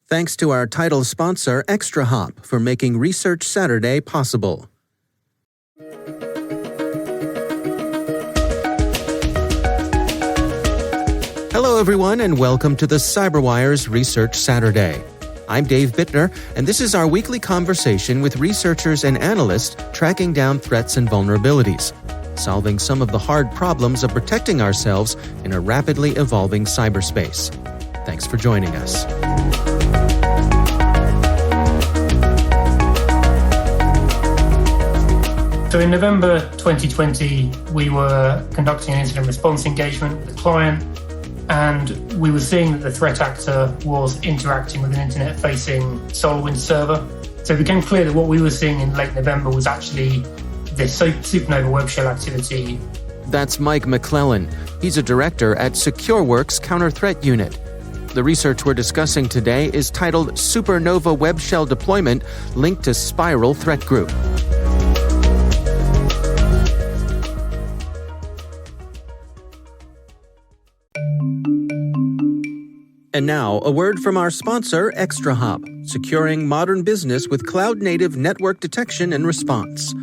Thanks to our title sponsor, ExtraHop, for making Research Saturday possible. Hello, everyone, and welcome to the CyberWire's Research Saturday. I'm Dave Bittner, and this is our weekly conversation with researchers and analysts tracking down threats and vulnerabilities, solving some of the hard problems of protecting ourselves in a rapidly evolving cyberspace. Thanks for joining us. So in November 2020, we were conducting an incident response engagement with a client, and we were seeing that the threat actor was interacting with an internet-facing SolarWinds server. So it became clear that what we were seeing in late November was actually this SUPERNOVA web shell activity. That's Mike McLellan. He's a director at Secureworks Counter Threat Unit. The research we're discussing today is titled SUPERNOVA Web Shell Deployment Linked to Spiral Threat Group. And now, a word from our sponsor, ExtraHop, securing modern business with cloud-native network detection and response.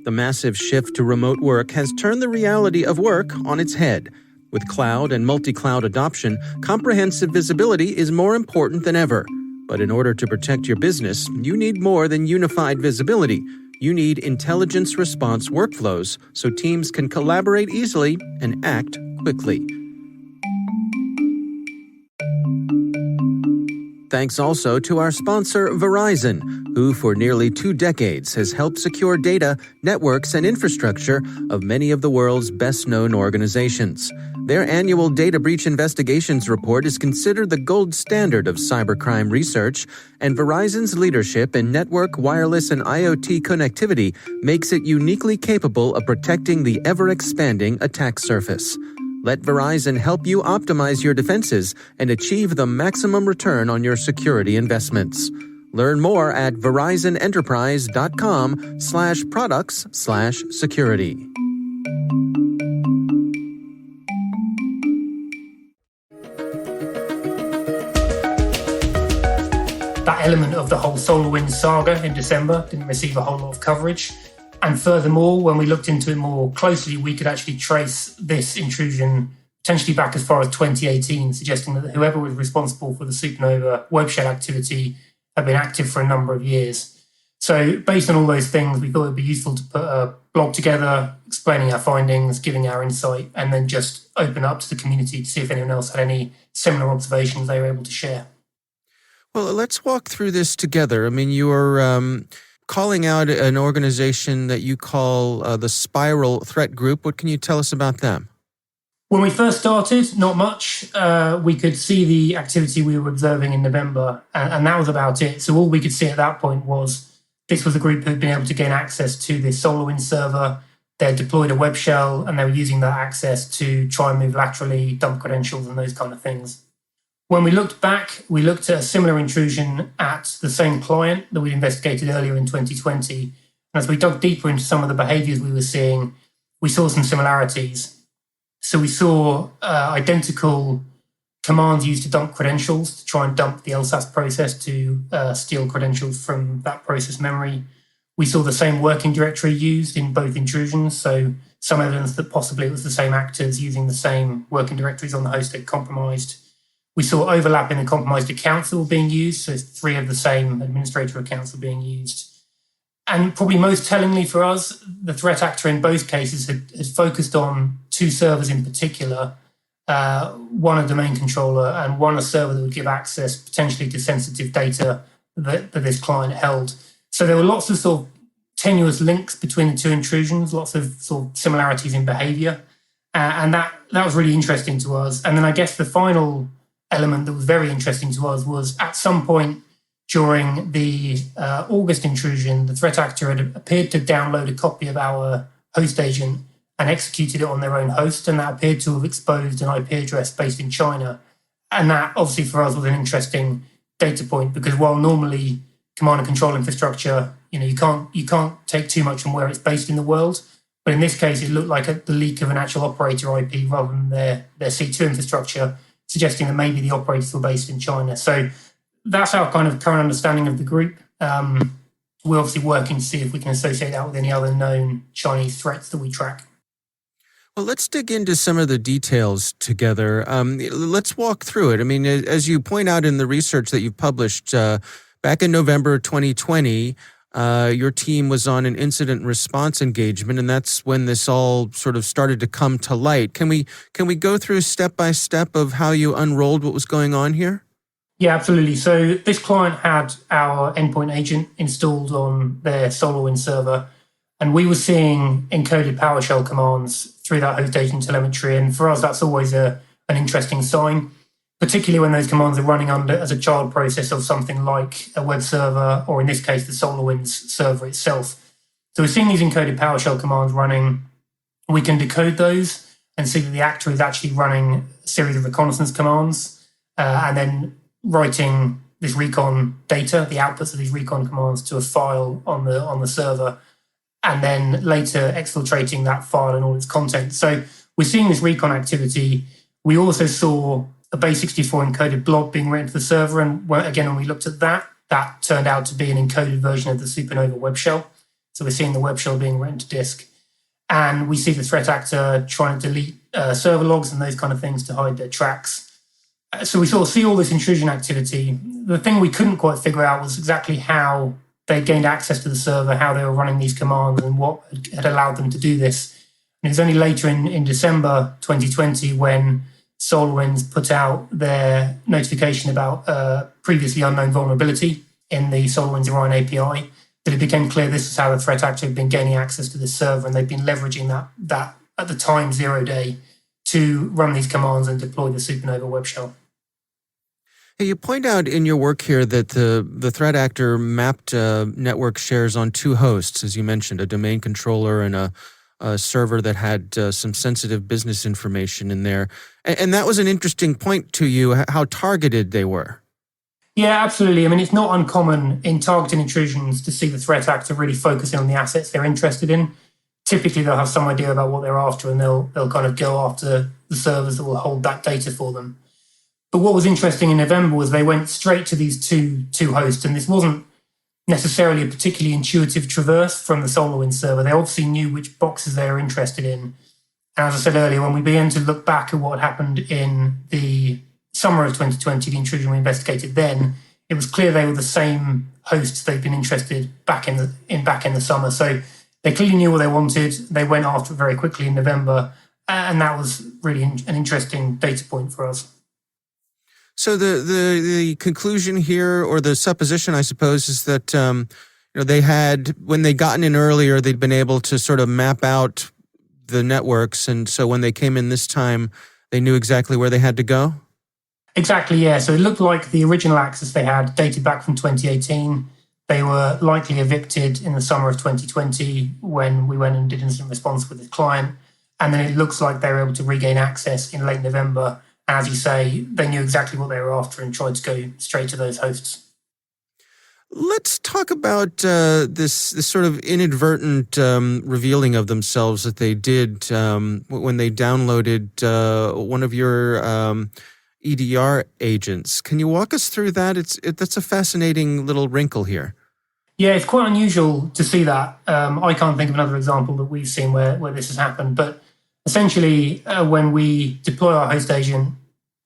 The massive shift to remote work has turned the reality of work on its head. With cloud and multi-cloud adoption, comprehensive visibility is more important than ever. But in order to protect your business, you need more than unified visibility. You need intelligence response workflows so teams can collaborate easily and act quickly. Thanks also to our sponsor, Verizon, who for nearly 2 decades has helped secure data, networks, and infrastructure of many of the world's best-known organizations. Their annual Data Breach Investigations report is considered the gold standard of cybercrime research, and Verizon's leadership in network, wireless, and IoT connectivity makes it uniquely capable of protecting the ever-expanding attack surface. Let Verizon help you optimize your defenses and achieve the maximum return on your security investments. Learn more at verizonenterprise.com/products/security. That element of the whole SolarWinds saga in December didn't receive a whole lot of coverage. And furthermore, when we looked into it more closely, we could actually trace this intrusion potentially back as far as 2018, suggesting that whoever was responsible for the SUPERNOVA web shell activity had been active for a number of years. So based on all those things, we thought it would be useful to put a blog together, explaining our findings, giving our insight, and then just open up to the community to see if anyone else had any similar observations they were able to share. Well, let's walk through this together. I mean, you are calling out an organization that you call the Spiral Threat Group. What can you tell us about them? When we first started, not much. We could see the activity we were observing in November, and that was about it. So all we could see at that point was this was a group who'd been able to gain access to this SolarWinds server. They had deployed a web shell, and they were using that access to try and move laterally, dump credentials, and those kind of things. When we looked back, we looked at a similar intrusion at the same client that we'd investigated earlier in 2020. And as we dug deeper into some of the behaviors we were seeing, we saw some similarities. So we saw identical commands used to dump credentials, to try and dump the LSAS process to steal credentials from that process memory. We saw the same working directory used in both intrusions, so some evidence that possibly it was the same actors using the same working directories on the host they'd compromised. We saw overlap in the compromised accounts that were being used, so 3 of the same administrator accounts were being used. And probably most tellingly for us, the threat actor in both cases had focused on 2 servers in particular, one a domain controller and one a server that would give access potentially to sensitive data that this client held. So there were lots of sort of tenuous links between the 2 intrusions, lots of sort of similarities in behavior. And that was really interesting to us. And then I guess the final element that was very interesting to us was at some point during the August intrusion, the threat actor had appeared to download a copy of our host agent and executed it on their own host, and that appeared to have exposed an IP address based in China. And that obviously for us was an interesting data point, because while normally command and control infrastructure, you can't take too much from where it's based in the world, but in this case it looked like the leak of an actual operator IP rather than their C2 infrastructure, suggesting that maybe the operators were based in China. So that's our kind of current understanding of the group. We're obviously working to see if we can associate that with any other known Chinese threats that we track. Well, let's dig into some of the details together. Let's walk through it. I mean, as you point out in the research that you've published, back in November 2020, your team was on an incident response engagement, and that's when this all sort of started to come to light. Can we go through step by step of how you unrolled what was going on here? Yeah, absolutely. So this client had our endpoint agent installed on their SolarWinds server, and we were seeing encoded PowerShell commands through that host agent telemetry. And for us, that's always an interesting sign, particularly when those commands are running under as a child process of something like a web server, or in this case, the SolarWinds server itself. So we're seeing these encoded PowerShell commands running. We can decode those and see that the actor is actually running a series of reconnaissance commands and then writing this recon data, the outputs of these recon commands, to a file on the server, and then later exfiltrating that file and all its content. So we're seeing this recon activity. We also saw a base64 encoded blob being written to the server. And again, when we looked at that, that turned out to be an encoded version of the SUPERNOVA web shell. So we're seeing the web shell being written to disk. And we see the threat actor trying to delete server logs and those kind of things to hide their tracks. So we sort of see all this intrusion activity. The thing we couldn't quite figure out was exactly how they gained access to the server, how they were running these commands, and what had allowed them to do this. And it was only later in December 2020 when SolarWinds put out their notification about previously unknown vulnerability in the SolarWinds Orion API that it became clear this is how the threat actor had been gaining access to the server, and they've been leveraging that at the time 0 day to run these commands and deploy the SUPERNOVA web shell. Hey, you point out in your work here that the threat actor mapped network shares on two hosts, as you mentioned, a domain controller and a server that had some sensitive business information in there. And that was an interesting point to you, how targeted they were. Yeah, absolutely. I mean, it's not uncommon in targeted intrusions to see the threat actor really focusing on the assets they're interested in. Typically, they'll have some idea about what they're after, and they'll kind of go after the servers that will hold that data for them. But what was interesting in November was they went straight to these two hosts, and this wasn't necessarily a particularly intuitive traverse from the SolarWinds server. They obviously knew which boxes they were interested in. And as I said earlier, when we began to look back at what happened in the summer of 2020, the intrusion we investigated then, it was clear they were the same hosts they'd been interested back in the summer. So they clearly knew what they wanted. They went after it very quickly in November, and that was really an interesting data point for us. So the conclusion here, or the supposition, I suppose, is that they had, when they gotten in earlier, they'd been able to sort of map out the networks, and so when they came in this time, they knew exactly where they had to go? Exactly, yeah. So it looked like the original access they had dated back from 2018. They were likely evicted in the summer of 2020 when we went and did incident response with the client. And then it looks like they were able to regain access in late November. And as you say, they knew exactly what they were after and tried to go straight to those hosts. Let's talk about this sort of inadvertent revealing of themselves that they did when they downloaded one of your EDR agents. Can you walk us through that? That's a fascinating little wrinkle here. Yeah, it's quite unusual to see that. I can't think of another example that we've seen where this has happened. But essentially, when we deploy our host agent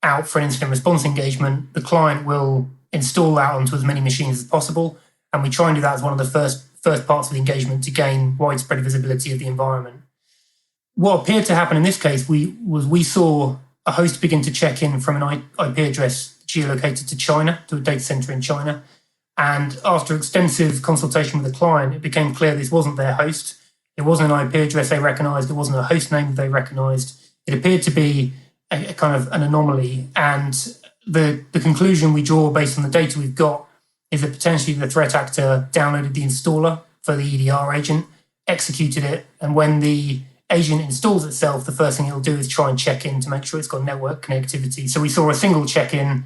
out for an incident response engagement, the client will install that onto as many machines as possible. And we try and do that as one of the first parts of the engagement to gain widespread visibility of the environment. What appeared to happen in this case we saw a host begin to check in from an IP address geolocated to China, to a data center in China. And after extensive consultation with the client, it became clear this wasn't their host. It wasn't an IP address they recognized. It wasn't a host name they recognized. It appeared to be a kind of an anomaly. And the conclusion we draw based on the data we've got is that potentially the threat actor downloaded the installer for the EDR agent, executed it, and when the agent installs itself, the first thing it'll do is try and check in to make sure it's got network connectivity. So we saw a single check-in,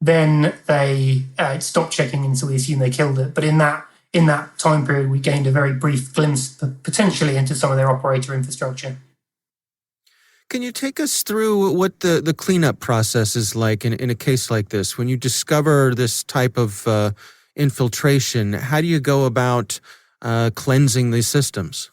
then they stopped checking in, so we assume they killed it. But in that time period, we gained a very brief glimpse potentially into some of their operator infrastructure. Can you take us through what the cleanup process is like in a case like this? When you discover this type of infiltration, how do you go about cleansing these systems?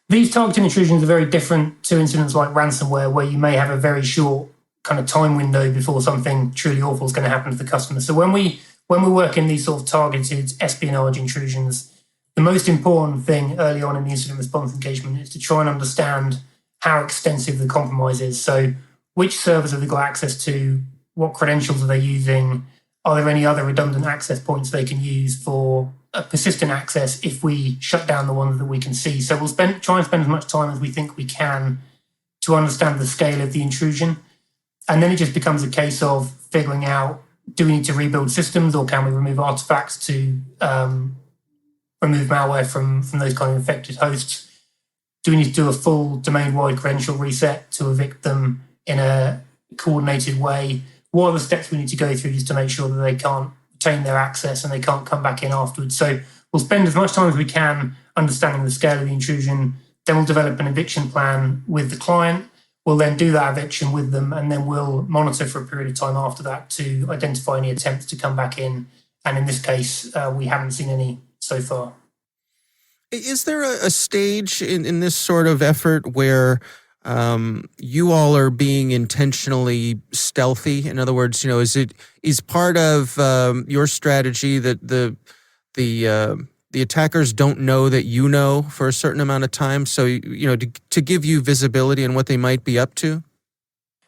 These targeted intrusions are very different to incidents like ransomware, where you may have a very short kind of time window before something truly awful is going to happen to the customer. So when we work in these sort of targeted espionage intrusions, the most important thing early on in the incident response engagement is to try and understand how extensive the compromise is. So which servers have they got access to? What credentials are they using? Are there any other redundant access points they can use for a persistent access if we shut down the ones that we can see? So we'll try and spend as much time as we think we can to understand the scale of the intrusion. And then it just becomes a case of figuring out, do we need to rebuild systems, or can we remove artifacts to remove malware from those kind of infected hosts? Do we need to do a full domain-wide credential reset to evict them in a coordinated way? What are the steps we need to go through just to make sure that they can't retain their access and they can't come back in afterwards? So we'll spend as much time as we can understanding the scale of the intrusion. Then we'll develop an eviction plan with the client. We'll then do that eviction with them, and then we'll monitor for a period of time after that to identify any attempts to come back in. And in this case, we haven't seen any so far. Is there a stage in this sort of effort where you all are being intentionally stealthy? In other words, is part of your strategy that the attackers don't know that you know for a certain amount of time, so to give you visibility on what they might be up to?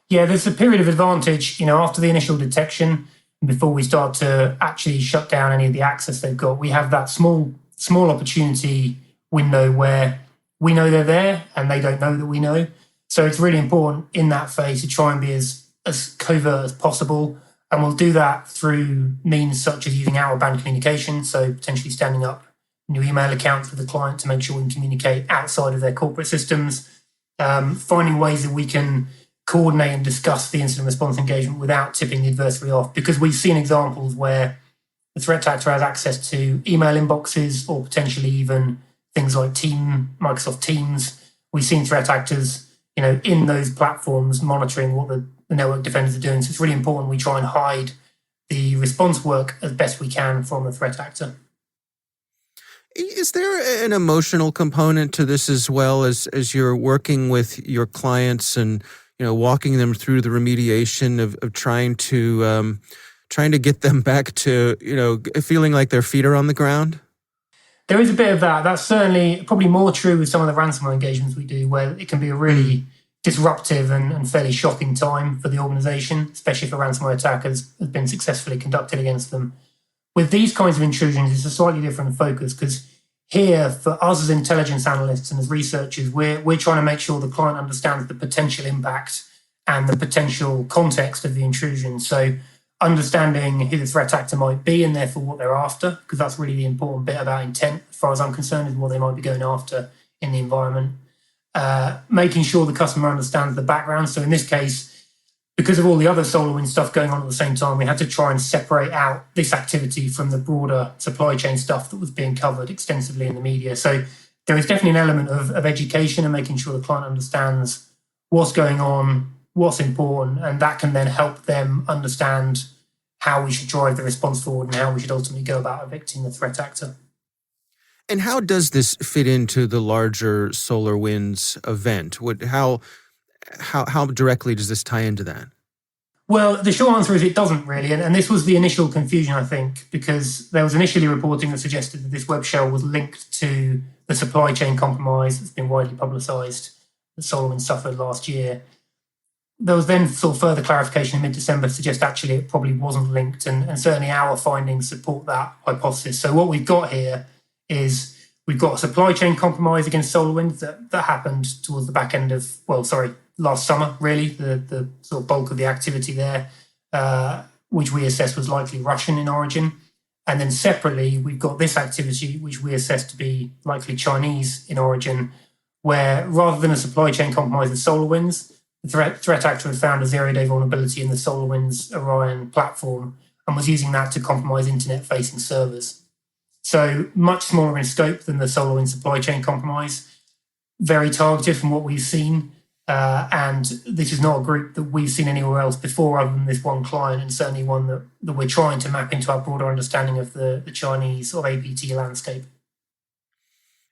Yeah, there's a period of advantage, after the initial detection, before we start to actually shut down any of the access they've got. We have that small opportunity window where we know they're there and they don't know that we know. So it's really important in that phase to try and be as covert as possible. And we'll do that through means such as using out-of-band communication, so potentially standing up new email accounts with the client to make sure we can communicate outside of their corporate systems, finding ways that we can coordinate and discuss the incident response engagement without tipping the adversary off, because we've seen examples where the threat actor has access to email inboxes or potentially even things like Microsoft Teams. We've seen threat actors, in those platforms monitoring what the network defenders are doing. So it's really important we try and hide the response work as best we can from the threat actor. Is there an emotional component to this as well, as you're working with your clients and walking them through the remediation of trying to get them back to feeling like their feet are on the ground? There is a bit of that. That's certainly probably more true with some of the ransomware engagements we do, where it can be a really disruptive and fairly shocking time for the organization, especially if a ransomware attack has been successfully conducted against them. With these kinds of intrusions, it's a slightly different focus, because here, for us as intelligence analysts and as researchers, we're trying to make sure the client understands the potential impact and the potential context of the intrusion. So understanding who the threat actor might be and therefore what they're after, because that's really the important bit about intent, as far as I'm concerned, is what they might be going after in the environment. Making sure the customer understands the background. So in this case, because of all the other SolarWinds stuff going on at the same time, we had to try and separate out this activity from the broader supply chain stuff that was being covered extensively in the media. So there is definitely an element of education and making sure the client understands what's going on, what's important, and that can then help them understand how we should drive the response forward and how we should ultimately go about evicting the threat actor. And how does this fit into the larger SolarWinds event? How directly does this tie into that? Well, the short answer is it doesn't really. And this was the initial confusion, I think, because there was initially reporting that suggested that this web shell was linked to the supply chain compromise that's been widely publicised that SolarWinds suffered last year. There was then sort of further clarification in mid-December to suggest actually it probably wasn't linked, and certainly our findings support that hypothesis. So what we've got here is we've got a supply chain compromise against SolarWinds that happened towards the back end of, last summer, really, the sort of bulk of the activity there, which we assessed was likely Russian in origin. And then separately, we've got this activity, which we assessed to be likely Chinese in origin, where rather than a supply chain compromise with SolarWinds, the threat actor had found a zero-day vulnerability in the SolarWinds Orion platform and was using that to compromise internet-facing servers. So much smaller in scope than the SolarWinds supply chain compromise, very targeted from what we've seen. And this is not a group that we've seen anywhere else before other than this one client, and certainly one that we're trying to map into our broader understanding of the Chinese or APT landscape.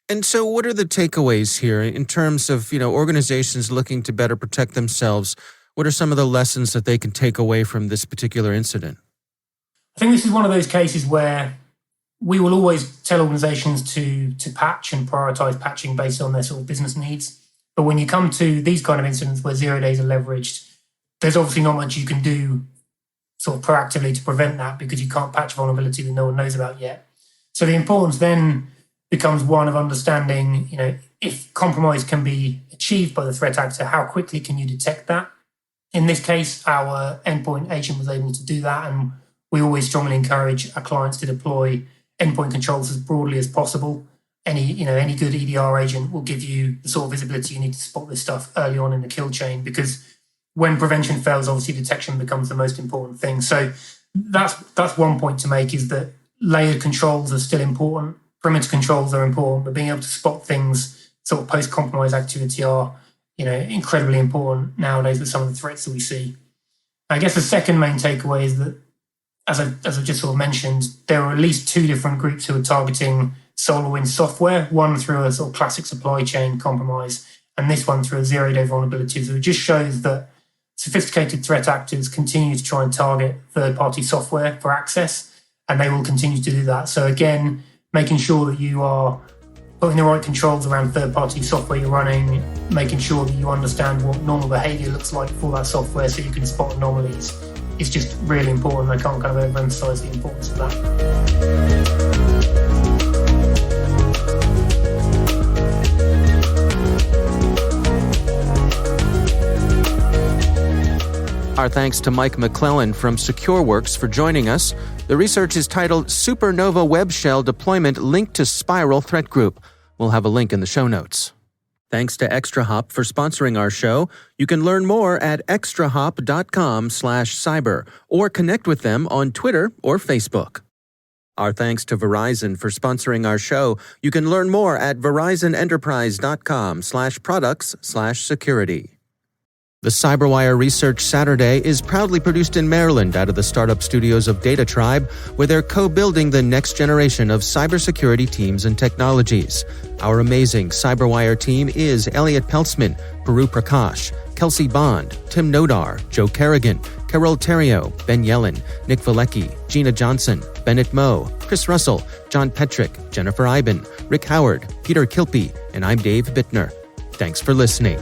And so what are the takeaways here in terms of, organizations looking to better protect themselves? What are some of the lessons that they can take away from this particular incident? I think this is one of those cases where we will always tell organizations to patch and prioritize patching based on their sort of business needs. But when you come to these kind of incidents where 0 days are leveraged, there's obviously not much you can do sort of proactively to prevent that because you can't patch vulnerability that no one knows about yet. So the importance then becomes one of understanding, if compromise can be achieved by the threat actor, how quickly can you detect that? In this case, our endpoint agent was able to do that, and we always strongly encourage our clients to deploy endpoint controls as broadly as possible. Any good EDR agent will give you the sort of visibility you need to spot this stuff early on in the kill chain, because when prevention fails, obviously detection becomes the most important thing. So that's one point to make, is that layered controls are still important. Perimeter controls are important, but being able to spot things sort of post-compromise activity are, incredibly important nowadays with some of the threats that we see. I guess the second main takeaway is that, as I just sort of mentioned, there are at least 2 different groups who are targeting SolarWinds software, one through a sort of classic supply chain compromise, and this one through a 0-day vulnerability. So it just shows that sophisticated threat actors continue to try and target third-party software for access, and they will continue to do that. So again, making sure that you are putting the right controls around third-party software you're running, making sure that you understand what normal behavior looks like for that software so you can spot anomalies, is just really important. I can't kind of overemphasize the importance of that. Our thanks to Mike McLellan from Secureworks for joining us. The research is titled SUPERNOVA Web Shell Deployment Linked to Spiral Threat Group. We'll have a link in the show notes. Thanks to ExtraHop for sponsoring our show. You can learn more at extrahop.com/cyber or connect with them on Twitter or Facebook. Our thanks to Verizon for sponsoring our show. You can learn more at verizonenterprise.com/products/security. The CyberWire Research Saturday is proudly produced in Maryland out of the startup studios of Data Tribe, where they're co-building the next generation of cybersecurity teams and technologies. Our amazing CyberWire team is Elliot Peltzman, Puru Prakash, Kelsey Bond, Tim Nodar, Joe Kerrigan, Carol Terrio, Ben Yellen, Nick Valecki, Gina Johnson, Bennett Moe, Chris Russell, John Petrick, Jennifer Iben, Rick Howard, Peter Kilpie, and I'm Dave Bittner. Thanks for listening.